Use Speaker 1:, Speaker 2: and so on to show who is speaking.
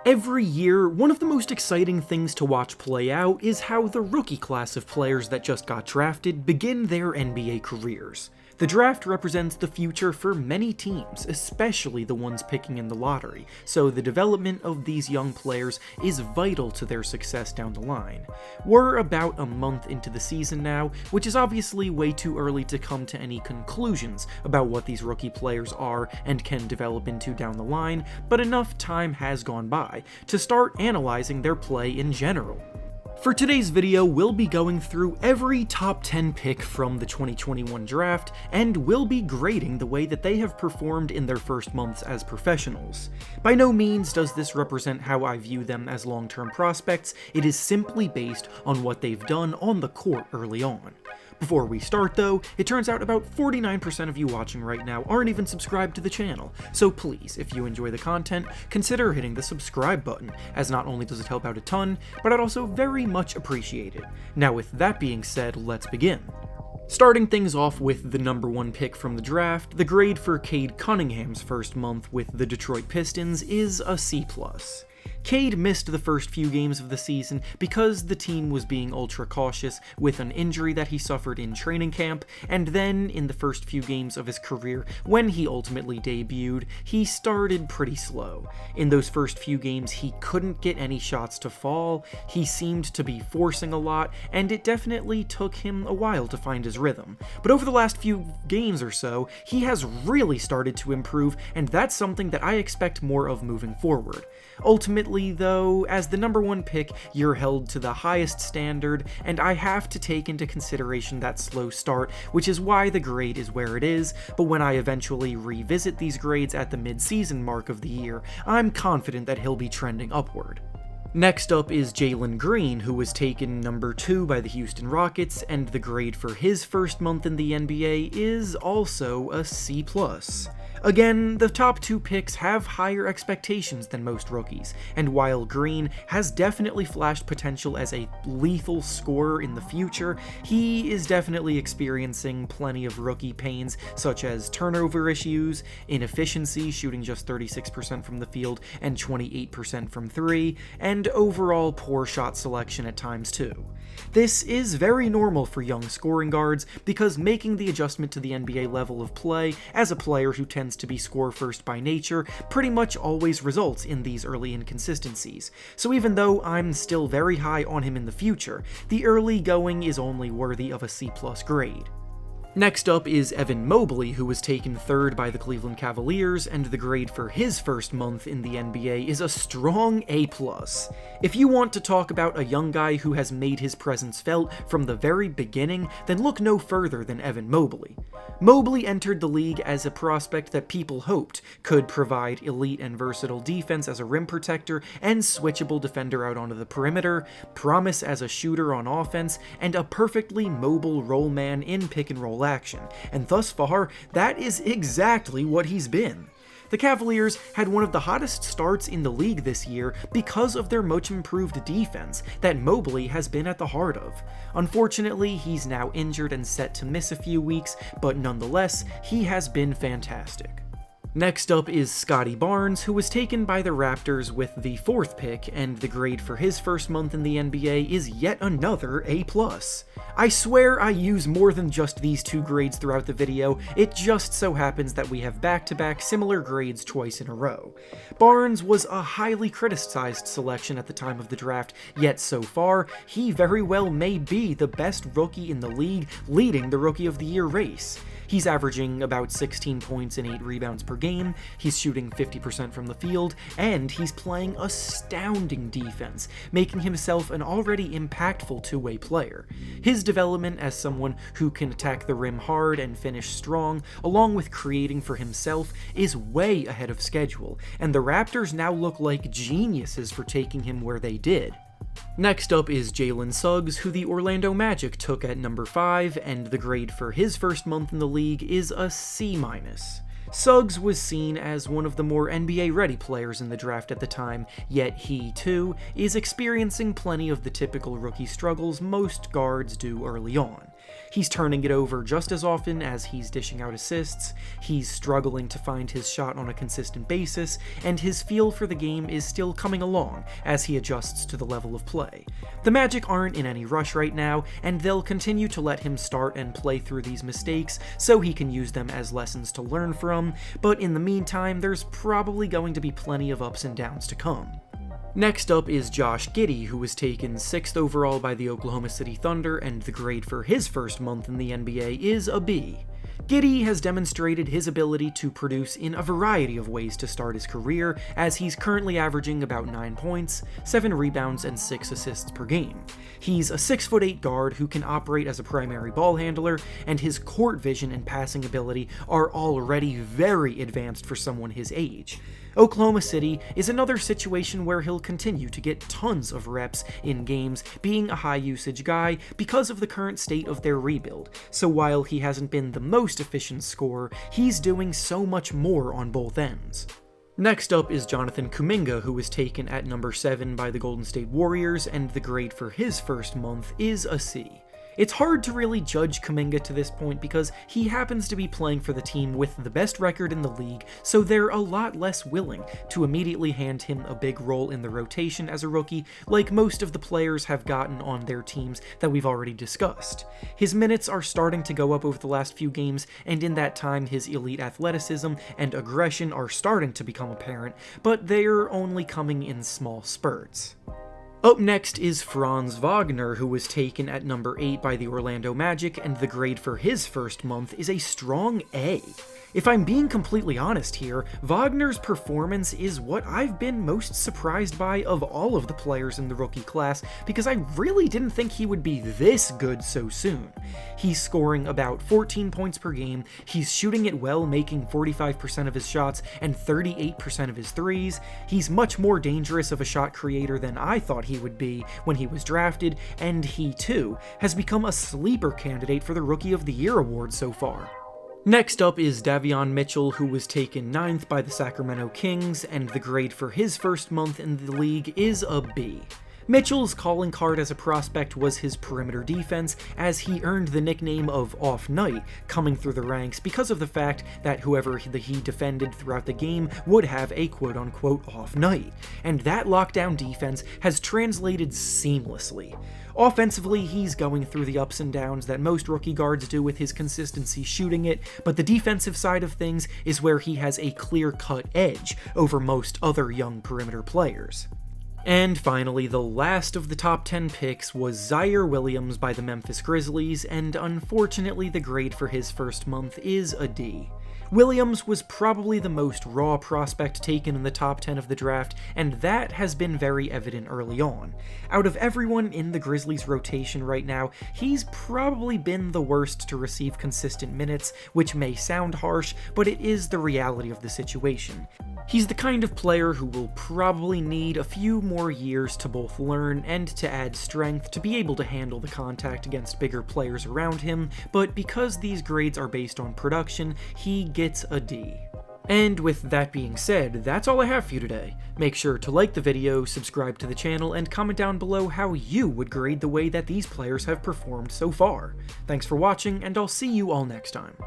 Speaker 1: Every year, one of the most exciting things to watch play out is how the rookie class of players that just got drafted begin their NBA careers. The draft represents the future for many teams, especially the ones picking in the lottery, so the development of these young players is vital to their success down the line. We're about a month into the season now, which is obviously way too early to come to any conclusions about what these rookie players are and can develop into down the line, but enough time has gone by to start analyzing their play in general. For today's video, we'll be going through every top 10 pick from the 2021 draft, and we'll be grading the way that they have performed in their first months as professionals. By no means does this represent how I view them as long-term prospects, it is simply based on what they've done on the court early on. Before we start though, it turns out about 49% of you watching right now aren't even subscribed to the channel, so please, if you enjoy the content, consider hitting the subscribe button, as not only does it help out a ton, but I'd also very much appreciate it. Now with that being said, let's begin. Starting things off with the number 1 pick from the draft, the grade for Cade Cunningham's first month with the Detroit Pistons is a C+. Cade missed the first few games of the season because the team was being ultra cautious with an injury that he suffered in training camp, and then in the first few games of his career, when he ultimately debuted, he started pretty slow. In those first few games, he couldn't get any shots to fall, he seemed to be forcing a lot, and it definitely took him a while to find his rhythm. But over the last few games or so, he has really started to improve, and that's something that I expect more of moving forward. Ultimately, though, as the number 1 pick, you're held to the highest standard, and I have to take into consideration that slow start, which is why the grade is where it is, but when I eventually revisit these grades at the mid-season mark of the year, I'm confident that he'll be trending upward. Next up is Jalen Green, who was taken number 2 by the Houston Rockets, and the grade for his first month in the NBA is also a C+. Again, the top 2 picks have higher expectations than most rookies, and while Green has definitely flashed potential as a lethal scorer in the future, he is definitely experiencing plenty of rookie pains such as turnover issues, inefficiency, shooting just 36% from the field and 28% from 3, and overall poor shot selection at times too. This is very normal for young scoring guards because making the adjustment to the NBA level of play as a player who tends to be score first by nature pretty much always results in these early inconsistencies. So even though I'm still very high on him in the future, the early going is only worthy of a C+ grade. Next up is Evan Mobley, who was taken 3rd by the Cleveland Cavaliers, and the grade for his first month in the NBA is a strong A+. If you want to talk about a young guy who has made his presence felt from the very beginning, then look no further than Evan Mobley. Mobley entered the league as a prospect that people hoped could provide elite and versatile defense as a rim protector and switchable defender out onto the perimeter, promise as a shooter on offense, and a perfectly mobile roll man in pick-and-roll action, and thus far, that is exactly what he's been. The Cavaliers had one of the hottest starts in the league this year because of their much improved defense that Mobley has been at the heart of. Unfortunately, he's now injured and set to miss a few weeks, but nonetheless, he has been fantastic. Next up is Scottie Barnes, who was taken by the Raptors with the 4th pick, and the grade for his first month in the NBA is yet another A+. I swear I use more than just these 2 grades throughout the video, it just so happens that we have back-to-back similar grades twice in a row. Barnes was a highly criticized selection at the time of the draft, yet so far, he very well may be the best rookie in the league, leading the Rookie of the Year race. He's averaging about 16 points and 8 rebounds per game, he's shooting 50% from the field, and he's playing astounding defense, making himself an already impactful two-way player. His development as someone who can attack the rim hard and finish strong, along with creating for himself, is way ahead of schedule, and the Raptors now look like geniuses for taking him where they did. Next up is Jalen Suggs, who the Orlando Magic took at number 5, and the grade for his first month in the league is a C-. Suggs was seen as one of the more NBA-ready players in the draft at the time, yet he, too, is experiencing plenty of the typical rookie struggles most guards do early on. He's turning it over just as often as he's dishing out assists, he's struggling to find his shot on a consistent basis, and his feel for the game is still coming along as he adjusts to the level of play. The Magic aren't in any rush right now, and they'll continue to let him start and play through these mistakes so he can use them as lessons to learn from, but in the meantime, there's probably going to be plenty of ups and downs to come. Next up is Josh Giddey, who was taken 6th overall by the Oklahoma City Thunder, and the grade for his first month in the NBA is a B. Giddey has demonstrated his ability to produce in a variety of ways to start his career, as he's currently averaging about 9 points, 7 rebounds, and 6 assists per game. He's a 6'8" guard who can operate as a primary ball handler, and his court vision and passing ability are already very advanced for someone his age. Oklahoma City is another situation where he'll continue to get tons of reps in games, being a high-usage guy because of the current state of their rebuild, so while he hasn't been the most efficient scorer, he's doing so much more on both ends. Next up is Jonathan Kuminga, who was taken at number 7 by the Golden State Warriors, and the grade for his first month is a C. It's hard to really judge Kuminga to this point because he happens to be playing for the team with the best record in the league, so they're a lot less willing to immediately hand him a big role in the rotation as a rookie, like most of the players have gotten on their teams that we've already discussed. His minutes are starting to go up over the last few games, and in that time his elite athleticism and aggression are starting to become apparent, but they're only coming in small spurts. Up next is Franz Wagner, who was taken at number 8 by the Orlando Magic, and the grade for his first month is a strong A. If I'm being completely honest here, Wagner's performance is what I've been most surprised by of all of the players in the rookie class, because I really didn't think he would be this good so soon. He's scoring about 14 points per game, he's shooting it well, making 45% of his shots and 38% of his threes, he's much more dangerous of a shot creator than I thought he would be when he was drafted, and he too has become a sleeper candidate for the Rookie of the Year award so far. Next up is Davion Mitchell, who was taken 9th by the Sacramento Kings, and the grade for his first month in the league is a B. Mitchell's calling card as a prospect was his perimeter defense, as he earned the nickname of Off Night coming through the ranks because of the fact that whoever he defended throughout the game would have a quote-unquote off night, and that lockdown defense has translated seamlessly. Offensively, he's going through the ups and downs that most rookie guards do with his consistency shooting it, but the defensive side of things is where he has a clear-cut edge over most other young perimeter players. And finally, the last of the top 10 picks was Ziaire Williams by the Memphis Grizzlies, and unfortunately the grade for his first month is a D. Williams was probably the most raw prospect taken in the top 10 of the draft, and that has been very evident early on. Out of everyone in the Grizzlies rotation right now, he's probably been the worst to receive consistent minutes, which may sound harsh, but it is the reality of the situation. He's the kind of player who will probably need a few more years to both learn and to add strength to be able to handle the contact against bigger players around him, but because these grades are based on production, he gets a D. And with that being said, that's all I have for you today. Make sure to like the video, subscribe to the channel, and comment down below how you would grade the way that these players have performed so far. Thanks for watching, and I'll see you all next time.